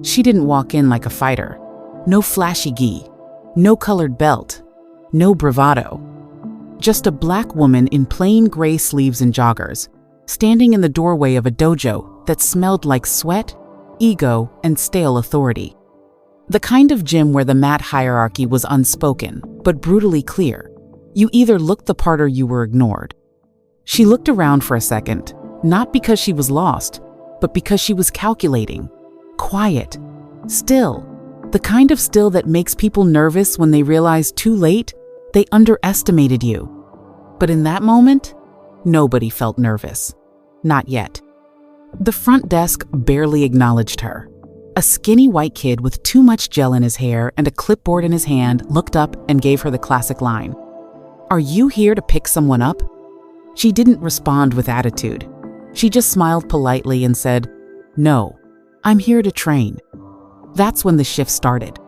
She didn't walk in like a fighter. No flashy gi, no colored belt, no bravado. Just a black woman in plain gray sleeves and joggers, standing in the doorway of a dojo that smelled like sweat, ego, and stale authority. The kind of gym where the mat hierarchy was unspoken, but brutally clear. You either looked the part or you were ignored. She looked around for a second, not because she was lost, but because she was calculating. Quiet. Still. The kind of still that makes people nervous when they realize too late they underestimated you. But in that moment, nobody felt nervous. Not yet. The front desk barely acknowledged her. A skinny white kid with too much gel in his hair and a clipboard in his hand looked up and gave her the classic line. "Are you here to pick someone up?" She didn't respond with attitude. She just smiled politely and said, "No, I'm here to train." That's when the shift started.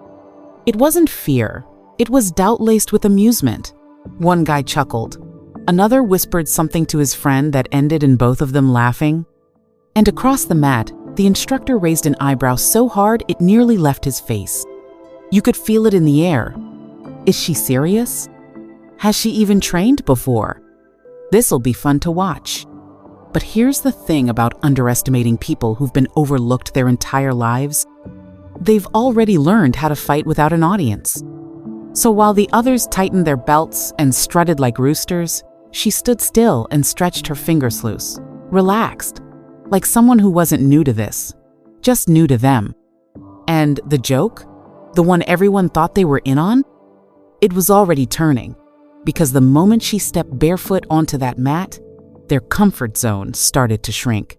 It wasn't fear. It was doubt laced with amusement. One guy chuckled. Another whispered something to his friend that ended in both of them laughing. And across the mat, the instructor raised an eyebrow so hard it nearly left his face. You could feel it in the air. Is she serious? Has she even trained before? This'll be fun to watch. But here's the thing about underestimating people who've been overlooked their entire lives. They've already learned how to fight without an audience. So while the others tightened their belts and strutted like roosters, she stood still and stretched her fingers loose, relaxed, like someone who wasn't new to this, just new to them. And the joke, the one everyone thought they were in on, it was already turning, because the moment she stepped barefoot onto that mat, their comfort zone started to shrink.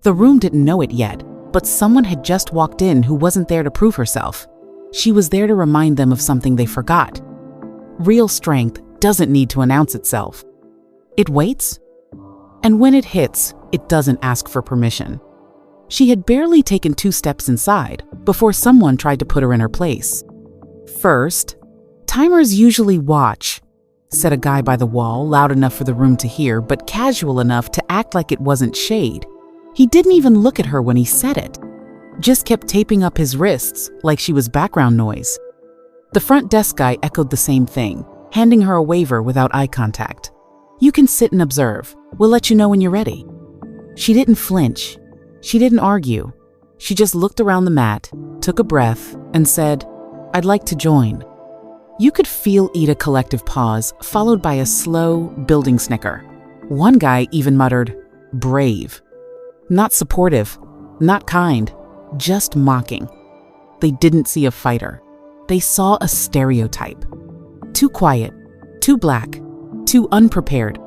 The room didn't know it yet, but someone had just walked in who wasn't there to prove herself. She was there to remind them of something they forgot. Real strength doesn't need to announce itself. It waits, and when it hits, it doesn't ask for permission. She had barely taken 2 steps inside before someone tried to put her in her place. "First, timers usually watch," said a guy by the wall, loud enough for the room to hear, but casual enough to act like it wasn't shade. He didn't even look at her when he said it, just kept taping up his wrists like she was background noise. The front desk guy echoed the same thing, handing her a waiver without eye contact. "You can sit and observe. We'll let you know when you're ready." She didn't flinch. She didn't argue. She just looked around the mat, took a breath, and said, "I'd like to join." You could feel a collective pause, followed by a slow, building snicker. One guy even muttered, "Brave." Not supportive, not kind, just mocking. They didn't see a fighter. They saw a stereotype. Too quiet, too black, too unprepared.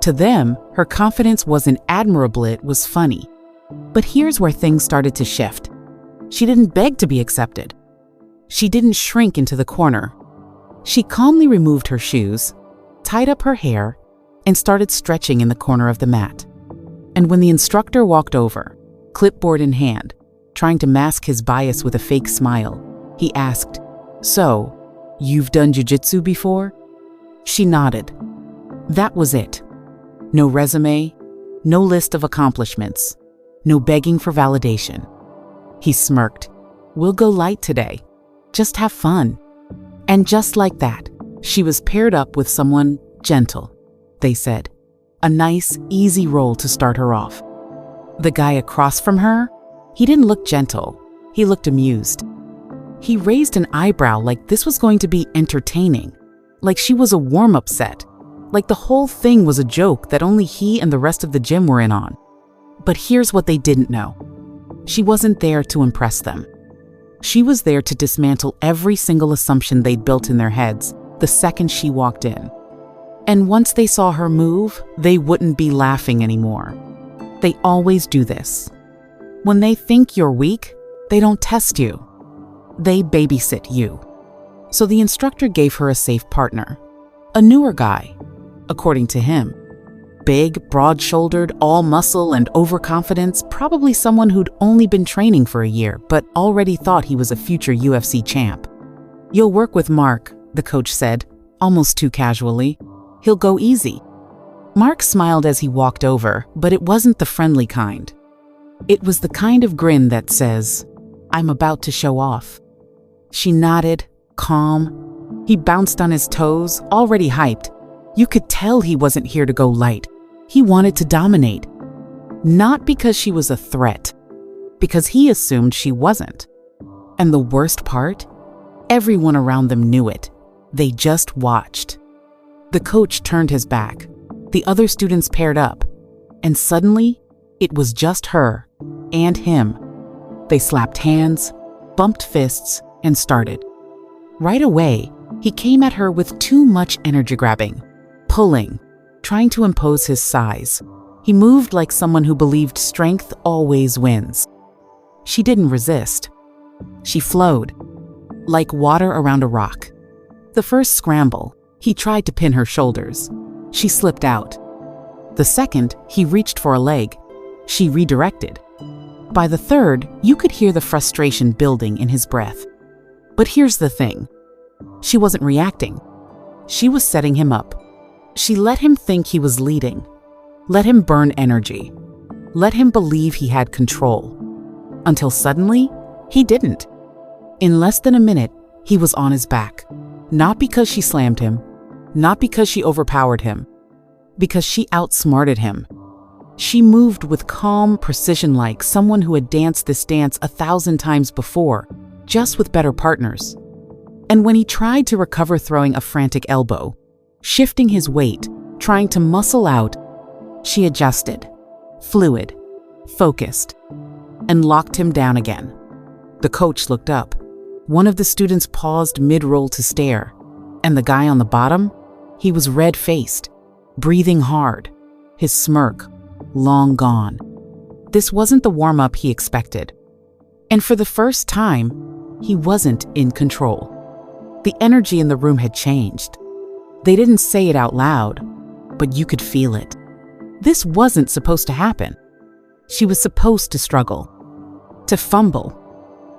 To them, her confidence wasn't admirable, it was funny. But here's where things started to shift. She didn't beg to be accepted. She didn't shrink into the corner. She calmly removed her shoes, tied up her hair, and started stretching in the corner of the mat. And when the instructor walked over, clipboard in hand, trying to mask his bias with a fake smile, he asked, "So, you've done jiu-jitsu before?" She nodded. That was it. No resume, no list of accomplishments, no begging for validation. He smirked. "We'll go light today. Just have fun." And just like that, she was paired up with someone gentle, they said. A nice, easy role to start her off. The guy across from her, he didn't look gentle. He looked amused. He raised an eyebrow like this was going to be entertaining, like she was a warm-up set, like the whole thing was a joke that only he and the rest of the gym were in on. But here's what they didn't know. She wasn't there to impress them. She was there to dismantle every single assumption they'd built in their heads the second she walked in. And once they saw her move, they wouldn't be laughing anymore. They always do this. When they think you're weak, they don't test you. They babysit you. So the instructor gave her a safe partner, a newer guy, according to him. Big, broad-shouldered, all muscle and overconfidence, probably someone who'd only been training for a year, but already thought he was a future UFC champ. "You'll work with Mark," the coach said, almost too casually. "He'll go easy." Mark smiled as he walked over, but it wasn't the friendly kind. It was the kind of grin that says, I'm about to show off. She nodded, calm. He bounced on his toes, already hyped. You could tell he wasn't here to go light. He wanted to dominate. Not because she was a threat, because he assumed she wasn't. And the worst part? Everyone around them knew it. They just watched. The coach turned his back. The other students paired up. And suddenly, it was just her and him. They slapped hands, bumped fists, and started. Right away, he came at her with too much energy grabbing, pulling, trying to impose his size. He moved like someone who believed strength always wins. She didn't resist. She flowed, like water around a rock. The first scramble, he tried to pin her shoulders. She slipped out. The second, he reached for a leg. She redirected. By the third, you could hear the frustration building in his breath. But here's the thing. She wasn't reacting. She was setting him up. She let him think he was leading. Let him burn energy. Let him believe he had control. Until suddenly, he didn't. In less than a minute, he was on his back. Not because she slammed him, not because she overpowered him, because she outsmarted him. She moved with calm precision like someone who had danced this dance 1,000 times before, just with better partners. And when he tried to recover throwing a frantic elbow, shifting his weight, trying to muscle out, she adjusted, fluid, focused, and locked him down again. The coach looked up. One of the students paused mid-roll to stare, and the guy on the bottom, he was red-faced, breathing hard, his smirk long gone. This wasn't the warm-up he expected. And for the first time, he wasn't in control. The energy in the room had changed. They didn't say it out loud, but you could feel it. This wasn't supposed to happen. She was supposed to struggle, to fumble,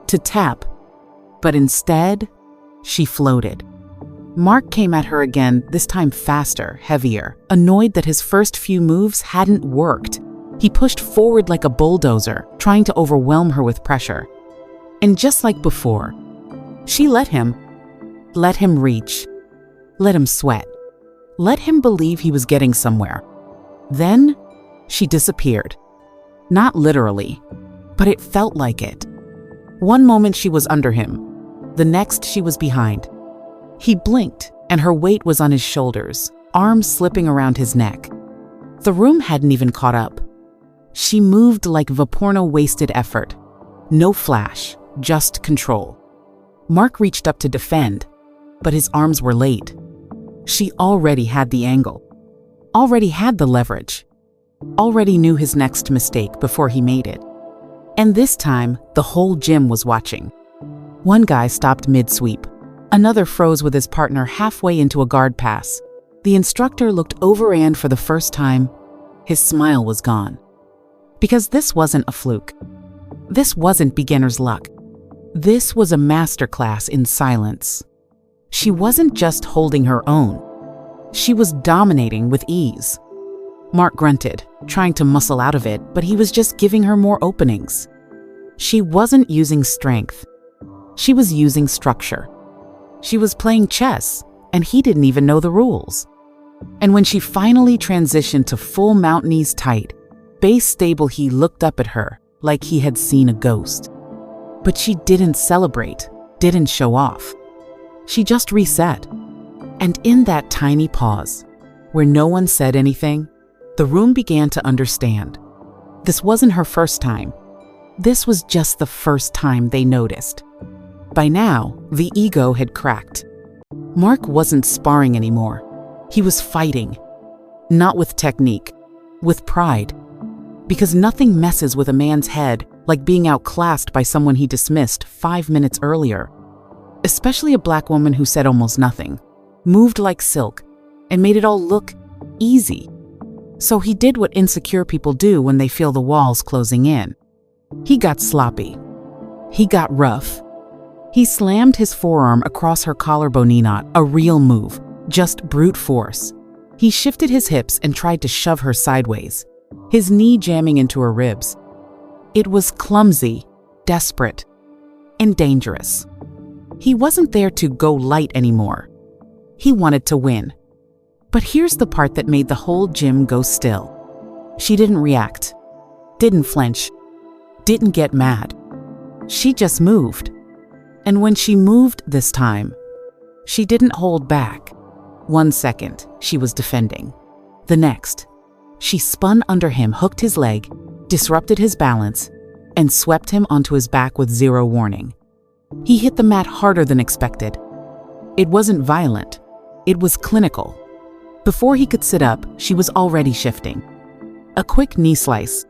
to tap, but instead, she floated. Mark came at her again, this time faster, heavier, annoyed that his first few moves hadn't worked. He pushed forward like a bulldozer, trying to overwhelm her with pressure. And just like before, she let him reach, let him sweat, let him believe he was getting somewhere. Then, she disappeared. Not literally, but it felt like it. One moment she was under him, the next she was behind. He blinked, and her weight was on his shoulders, arms slipping around his neck. The room hadn't even caught up. She moved like Vaporno-wasted effort. No flash, just control. Mark reached up to defend, but his arms were late. She already had the angle, already had the leverage, already knew his next mistake before he made it. And this time, the whole gym was watching. One guy stopped mid-sweep. Another froze with his partner halfway into a guard pass. The instructor looked over and for the first time, his smile was gone. Because this wasn't a fluke. This wasn't beginner's luck. This was a masterclass in silence. She wasn't just holding her own. She was dominating with ease. Mark grunted, trying to muscle out of it, but he was just giving her more openings. She wasn't using strength. She was using structure. She was playing chess, and he didn't even know the rules. And when she finally transitioned to full mount knees tight, base stable, he looked up at her like he had seen a ghost. But she didn't celebrate, didn't show off. She just reset. And in that tiny pause, where no one said anything, the room began to understand. This wasn't her first time. This was just the first time they noticed. By now, the ego had cracked. Mark wasn't sparring anymore. He was fighting. Not with technique, with pride. Because nothing messes with a man's head like being outclassed by someone he dismissed 5 minutes earlier. Especially a black woman who said almost nothing, moved like silk, and made it all look easy. So he did what insecure people do when they feel the walls closing in. He got sloppy. He got rough. He slammed his forearm across her collarbone knot, a real move, just brute force. He shifted his hips and tried to shove her sideways, his knee jamming into her ribs. It was clumsy, desperate, and dangerous. He wasn't there to go light anymore. He wanted to win. But here's the part that made the whole gym go still. She didn't react, didn't flinch, didn't get mad. She just moved. And when she moved this time, she didn't hold back. 1 second, she was defending. The next, she spun under him, hooked his leg, disrupted his balance, and swept him onto his back with zero warning. He hit the mat harder than expected. It wasn't violent. It was clinical. Before he could sit up, she was already shifting. A quick knee slice,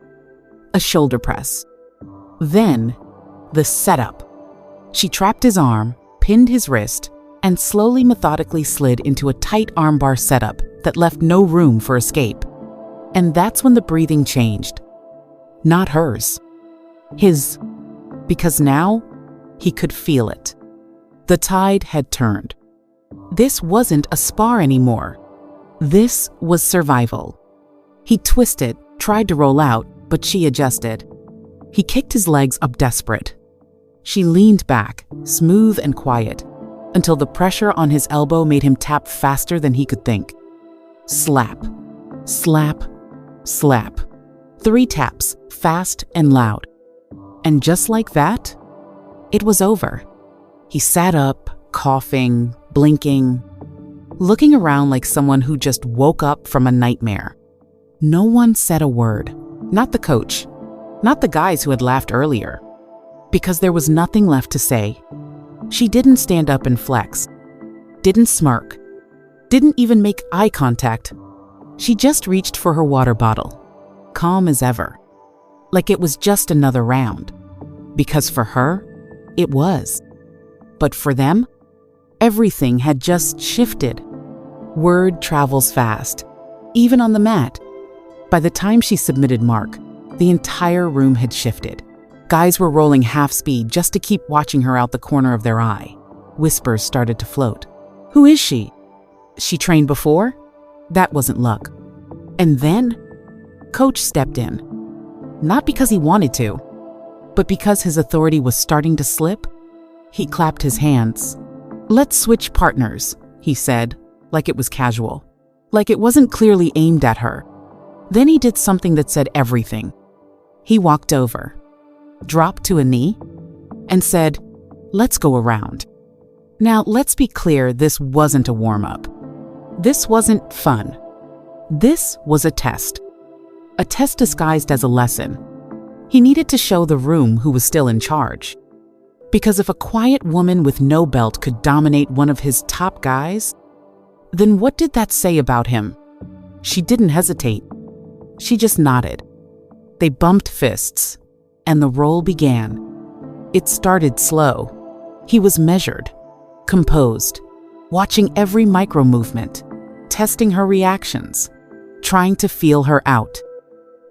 a shoulder press. Then, the setup. She trapped his arm, pinned his wrist, and slowly, methodically slid into a tight armbar setup that left no room for escape. And that's when the breathing changed. Not hers. His. Because now, he could feel it. The tide had turned. This wasn't a spar anymore. This was survival. He twisted, tried to roll out, but she adjusted. He kicked his legs up desperate. She leaned back, smooth and quiet, until the pressure on his elbow made him tap faster than he could think. Slap, slap, slap. 3 taps, fast and loud. And just like that, it was over. He sat up, coughing, blinking, looking around like someone who just woke up from a nightmare. No one said a word. Not the coach, not the guys who had laughed earlier. Because there was nothing left to say. She didn't stand up and flex, didn't smirk, didn't even make eye contact. She just reached for her water bottle, calm as ever, like it was just another round. Because for her, it was. But for them, everything had just shifted. Word travels fast, even on the mat. By the time she submitted Mark, the entire room had shifted. Guys were rolling half speed just to keep watching her out the corner of their eye. Whispers started to float. Who is she? She trained before? That wasn't luck. And then, Coach stepped in. Not because he wanted to, but because his authority was starting to slip. He clapped his hands. "Let's switch partners," he said, like it was casual, like it wasn't clearly aimed at her. Then he did something that said everything. He walked over, dropped to a knee, and said, "Let's go around." Now, let's be clear, this wasn't a warm-up. This wasn't fun. This was a test. A test disguised as a lesson. He needed to show the room who was still in charge. Because if a quiet woman with no belt could dominate one of his top guys, then what did that say about him? She didn't hesitate. She just nodded. They bumped fists, and the roll began. It started slow. He was measured, composed, watching every micro-movement, testing her reactions, trying to feel her out.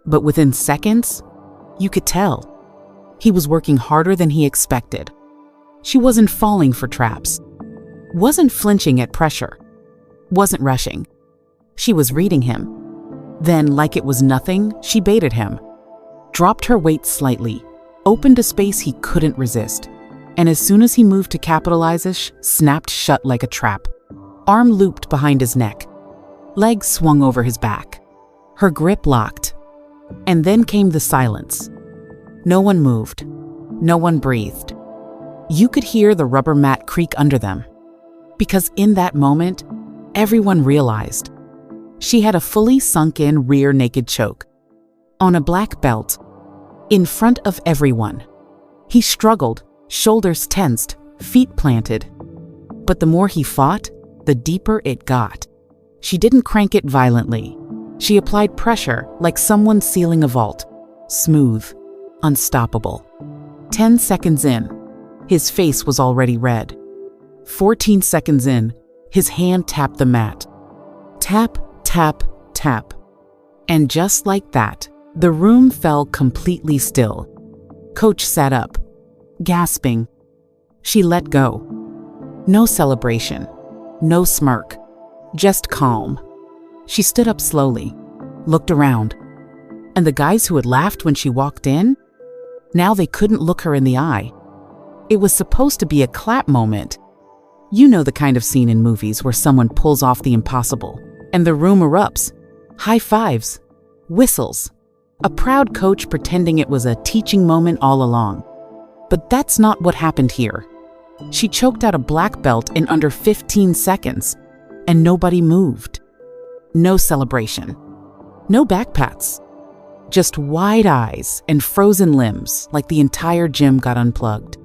But within seconds, you could tell. He was working harder than he expected. She wasn't falling for traps, wasn't flinching at pressure, wasn't rushing. She was reading him. Then, like it was nothing, she baited him, dropped her weight slightly, opened a space he couldn't resist, and as soon as he moved to capitalize, snapped shut like a trap. Arm looped behind his neck, legs swung over his back. Her grip locked. And then came the silence. No one moved. No one breathed. You could hear the rubber mat creak under them. Because in that moment, everyone realized she had a fully sunk-in rear naked choke. On a black belt. In front of everyone. He struggled, shoulders tensed, feet planted. But the more he fought, the deeper it got. She didn't crank it violently. She applied pressure like someone sealing a vault. Smooth, unstoppable. 10 seconds in, his face was already red. 14 seconds in, his hand tapped the mat. Tap, tap, tap. And just like that, the room fell completely still. Coach sat up, gasping. She let go. No celebration, no smirk, just calm. She stood up slowly, looked around. And the guys who had laughed when she walked in, now they couldn't look her in the eye. It was supposed to be a clap moment. You know the kind of scene in movies where someone pulls off the impossible, and the room erupts. High fives, whistles, a proud coach pretending it was a teaching moment all along. But that's not what happened here. She choked out a black belt in under 15 seconds, and nobody moved. No celebration. No backpats. Just wide eyes and frozen limbs like the entire gym got unplugged.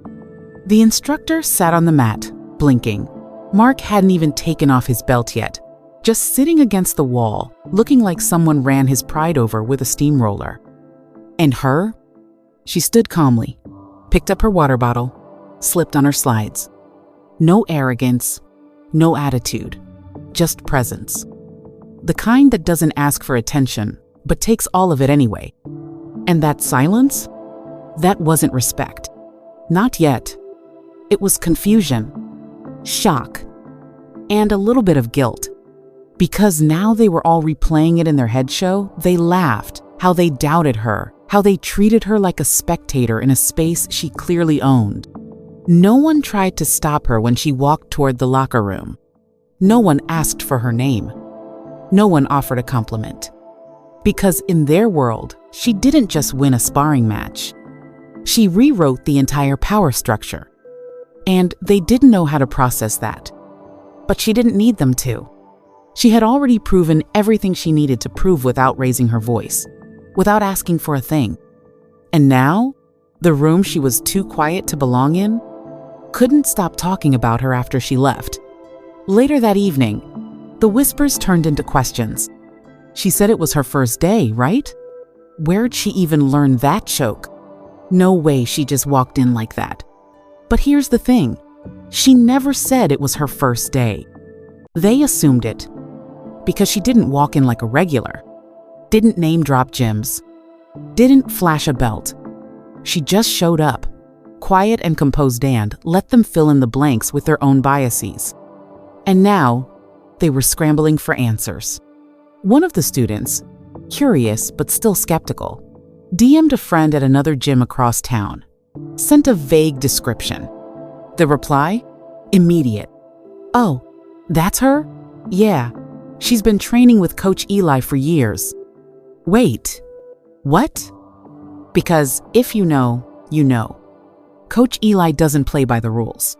The instructor sat on the mat, blinking. Mark hadn't even taken off his belt yet, just sitting against the wall, looking like someone ran his pride over with a steamroller. And her? She stood calmly, picked up her water bottle, slipped on her slides. No arrogance, no attitude, just presence. The kind that doesn't ask for attention, but takes all of it anyway. And that silence? That wasn't respect. Not yet. It was confusion, shock, and a little bit of guilt. Because now they were all replaying it in their head show, they laughed, how they doubted her, how they treated her like a spectator in a space she clearly owned. No one tried to stop her when she walked toward the locker room. No one asked for her name. No one offered a compliment. Because in their world, she didn't just win a sparring match. She rewrote the entire power structure. And they didn't know how to process that. But she didn't need them to. She had already proven everything she needed to prove without raising her voice, without asking for a thing. And now, the room she was too quiet to belong in couldn't stop talking about her after she left. Later that evening, the whispers turned into questions. She said it was her first day, right? Where'd she even learn that choke? No way she just walked in like that. But here's the thing. She never said it was her first day. They assumed it because she didn't walk in like a regular, didn't name drop gyms, didn't flash a belt. She just showed up, quiet and composed, and let them fill in the blanks with their own biases. And now, they were scrambling for answers. One of the students, curious but still skeptical, DM'd a friend at another gym across town, sent a vague description. The reply? Immediate. Oh, that's her? Yeah, she's been training with Coach Eli for years. Wait, what? Because if you know, you know. Coach Eli doesn't play by the rules.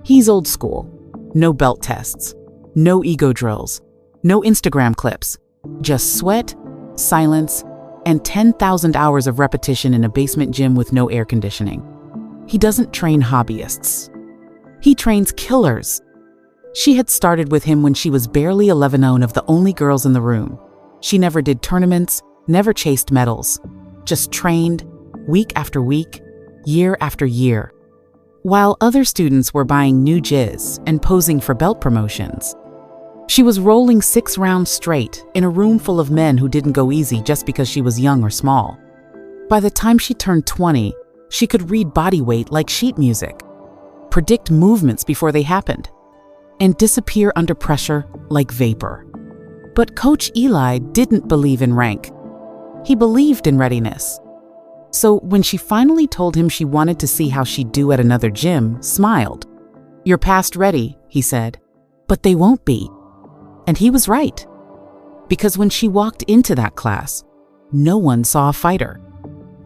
He's old school. No belt tests, no ego drills, no Instagram clips, just sweat, silence, and 10,000 hours of repetition in a basement gym with no air conditioning. He doesn't train hobbyists. He trains killers. She had started with him when she was barely 11, of the only girls in the room. She never did tournaments, never chased medals, just trained week after week, year after year. While other students were buying new jizz and posing for belt promotions, she was rolling 6 rounds straight in a room full of men who didn't go easy just because she was young or small. By the time she turned 20, she could read body weight like sheet music, predict movements before they happened, and disappear under pressure like vapor. But Coach Eli didn't believe in rank. He believed in readiness. So when she finally told him she wanted to see how she'd do at another gym, smiled. "You're past ready," he said, "but they won't be." And he was right. Because when she walked into that class, no one saw a fighter.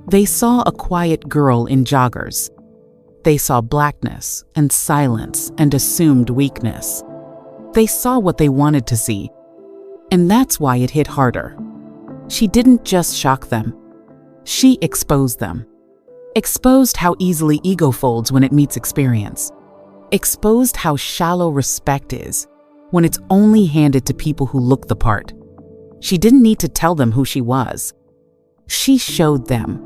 They saw a quiet girl in joggers. They saw blackness and silence and assumed weakness. They saw what they wanted to see. And that's why it hit harder. She didn't just shock them. She exposed them. Exposed how easily ego folds when it meets experience. Exposed how shallow respect is when it's only handed to people who look the part. She didn't need to tell them who she was. She showed them.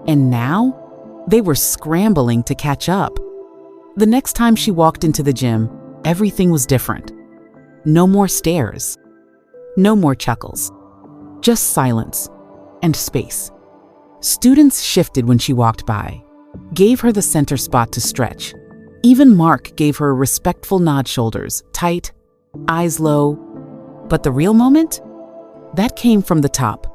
And now, they were scrambling to catch up. The next time she walked into the gym, everything was different. No more stares. No more chuckles. Just silence and space. Students shifted when she walked by, gave her the center spot to stretch. Even Mark gave her a respectful nod, shoulders tight, eyes low. But the real moment? That came from the top.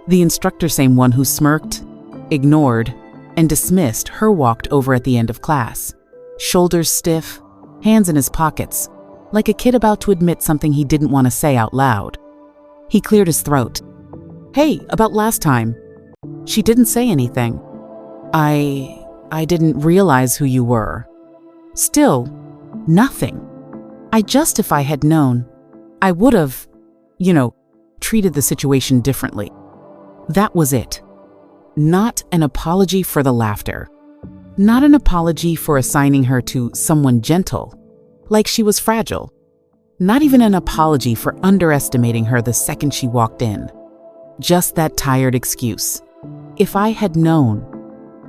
The instructor, same one who smirked, ignored, and dismissed, her walked over at the end of class, shoulders stiff, hands in his pockets, like a kid about to admit something he didn't want to say out loud. He cleared his throat. "Hey, about last time." She didn't say anything. I didn't realize who you were." Still, nothing. If I had known, I would have, treated the situation differently. That was it. Not an apology for the laughter. Not an apology for assigning her to someone gentle, like she was fragile. Not even an apology for underestimating her the second she walked in. Just that tired excuse. If I had known.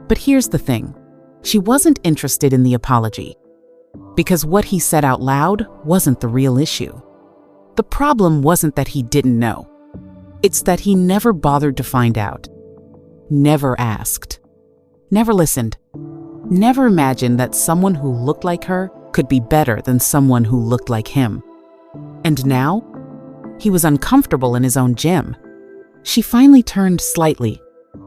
But here's the thing. She wasn't interested in the apology. Because what he said out loud wasn't the real issue. The problem wasn't that he didn't know. It's that he never bothered to find out. Never asked. Never listened. Never imagined that someone who looked like her could be better than someone who looked like him. And now, he was uncomfortable in his own gym. She finally turned slightly.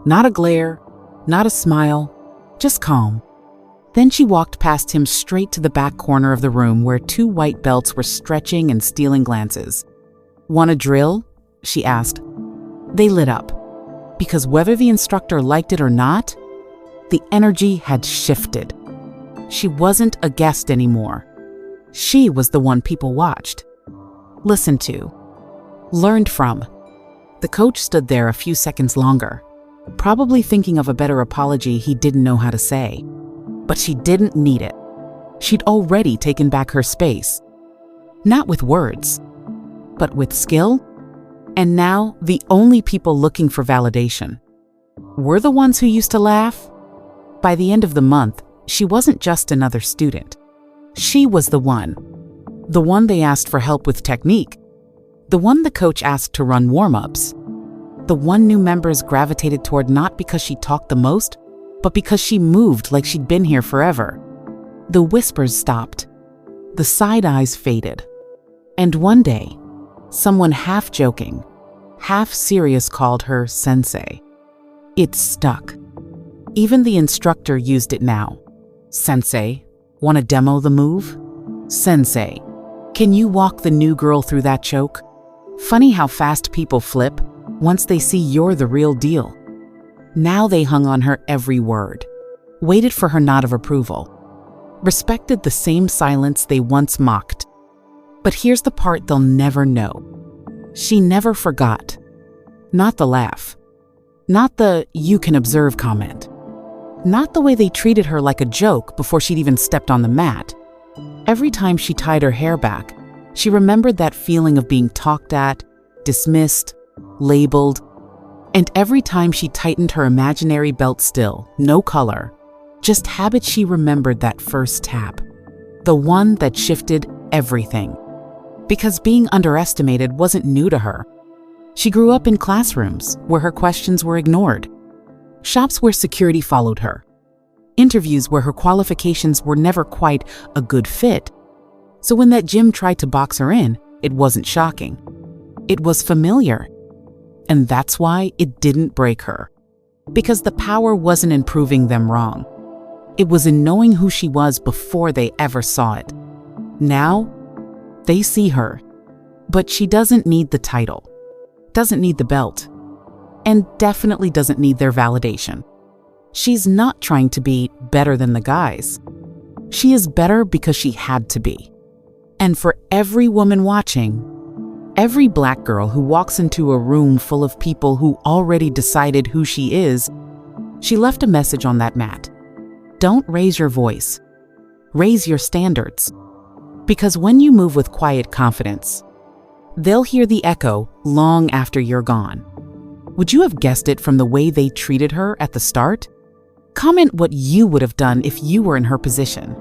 Not a glare, not a smile, just calm. Then she walked past him straight to the back corner of the room where 2 white belts were stretching and stealing glances. "Want a drill?" she asked. They lit up. Because whether the instructor liked it or not, the energy had shifted. She wasn't a guest anymore. She was the one people watched, listened to, learned from. The coach stood there a few seconds longer, probably thinking of a better apology he didn't know how to say. But she didn't need it. She'd already taken back her space. Not with words, but with skill. And now the only people looking for validation were the ones who used to laugh. By the end of the month, she wasn't just another student. She was the one they asked for help with technique, the one the coach asked to run warm-ups, the one new members gravitated toward not because she talked the most, but because she moved like she'd been here forever. The whispers stopped. The side eyes faded. And one day, someone half joking, half serious called her sensei. It stuck. Even the instructor used it now. "Sensei, want to demo the move? Sensei, can you walk the new girl through that choke?" Funny how fast people flip once they see you're the real deal. Now they hung on her every word, waited for her nod of approval, respected the same silence they once mocked. But here's the part they'll never know. She never forgot. Not the laugh. Not the "you can observe" comment. Not the way they treated her like a joke before she'd even stepped on the mat. Every time she tied her hair back, she remembered that feeling of being talked at, dismissed, labeled. And every time she tightened her imaginary belt still, no color, just habit, she remembered that first tap. The one that shifted everything. Because being underestimated wasn't new to her. She grew up in classrooms where her questions were ignored. Shops where security followed her. Interviews where her qualifications were never quite a good fit. So when that gym tried to box her in, it wasn't shocking. It was familiar. And that's why it didn't break her. Because the power wasn't in proving them wrong. It was in knowing who she was before they ever saw it. Now, they see her. But she doesn't need the title, doesn't need the belt, and definitely doesn't need their validation. She's not trying to be better than the guys. She is better because she had to be. And for every woman watching, every Black girl who walks into a room full of people who already decided who she is, she left a message on that mat. Don't raise your voice. Raise your standards. Because when you move with quiet confidence, they'll hear the echo long after you're gone. Would you have guessed it from the way they treated her at the start? Comment what you would have done if you were in her position.